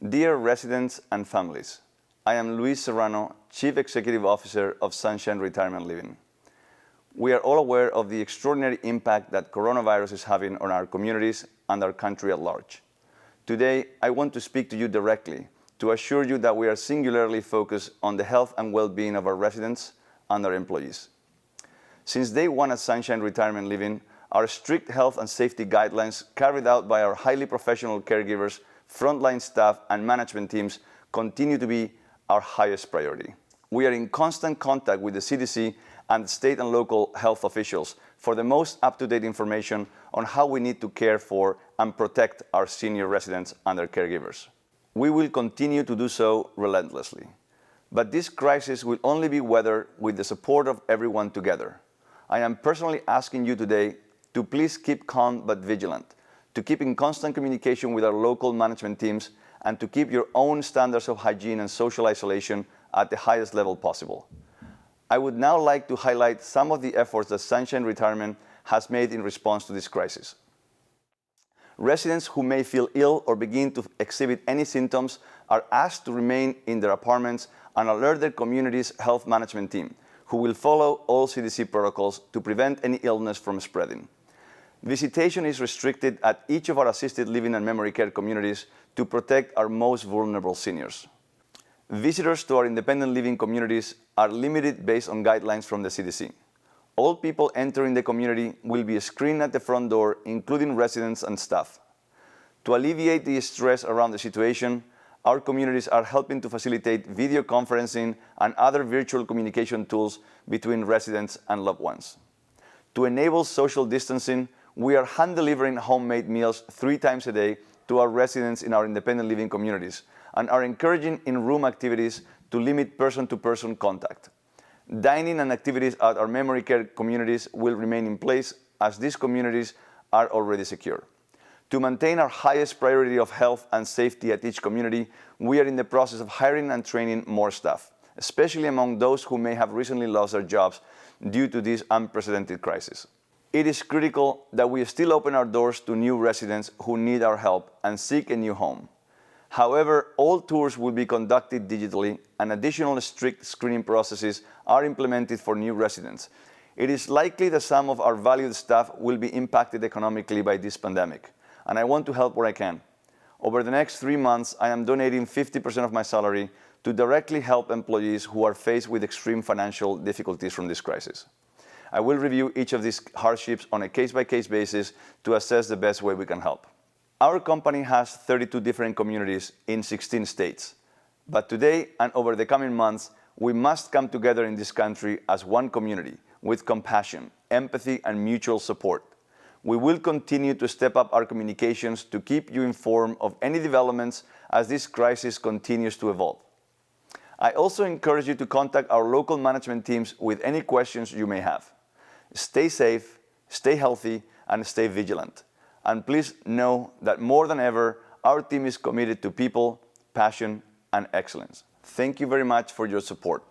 Dear residents and families, I am Luis Serrano, Chief Executive Officer of Sunshine Retirement Living. We are all aware of the extraordinary impact that coronavirus is having on our communities and our country at large. Today, I want to speak to you directly to assure you that we are singularly focused on the health and well-being of our residents and our employees. Since day one at Sunshine Retirement Living, our strict health and safety guidelines carried out by our highly professional caregivers, frontline staff, and management teams continue to be our highest priority. We are in constant contact with the CDC and state and local health officials for the most up-to-date information on how we need to care for and protect our senior residents and their caregivers. We will continue to do so relentlessly. But this crisis will only be weathered with the support of everyone together. I am personally asking you today to please keep calm but vigilant, to keep in constant communication with our local management teams, and to keep your own standards of hygiene and social isolation at the highest level possible. I would now like to highlight some of the efforts that Sunshine Retirement has made in response to this crisis. Residents who may feel ill or begin to exhibit any symptoms are asked to remain in their apartments and alert their community's health management team, who will follow all CDC protocols to prevent any illness from spreading. Visitation is restricted at each of our assisted living and memory care communities to protect our most vulnerable seniors. Visitors to our independent living communities are limited based on guidelines from the CDC. All people entering the community will be screened at the front door, including residents and staff. To alleviate the stress around the situation, our communities are helping to facilitate video conferencing and other virtual communication tools between residents and loved ones. To enable social distancing, we are hand-delivering homemade meals 3 times a day to our residents in our independent living communities and are encouraging in-room activities to limit person-to-person contact. Dining and activities at our memory care communities will remain in place as these communities are already secure. To maintain our highest priority of health and safety at each community, we are in the process of hiring and training more staff, especially among those who may have recently lost their jobs due to this unprecedented crisis. It is critical that we still open our doors to new residents who need our help and seek a new home. However, all tours will be conducted digitally and additional strict screening processes are implemented for new residents. It is likely that some of our valued staff will be impacted economically by this pandemic, and I want to help where I can. Over the next 3 months, I am donating 50% of my salary to directly help employees who are faced with extreme financial difficulties from this crisis. I will review each of these hardships on a case-by-case basis to assess the best way we can help. Our company has 32 different communities in 16 states. But today and over the coming months, we must come together in this country as one community with compassion, empathy, and mutual support. We will continue to step up our communications to keep you informed of any developments as this crisis continues to evolve. I also encourage you to contact our local management teams with any questions you may have. Stay safe, stay healthy, and stay vigilant. And please know that more than ever, our team is committed to people, passion, and excellence. Thank you very much for your support.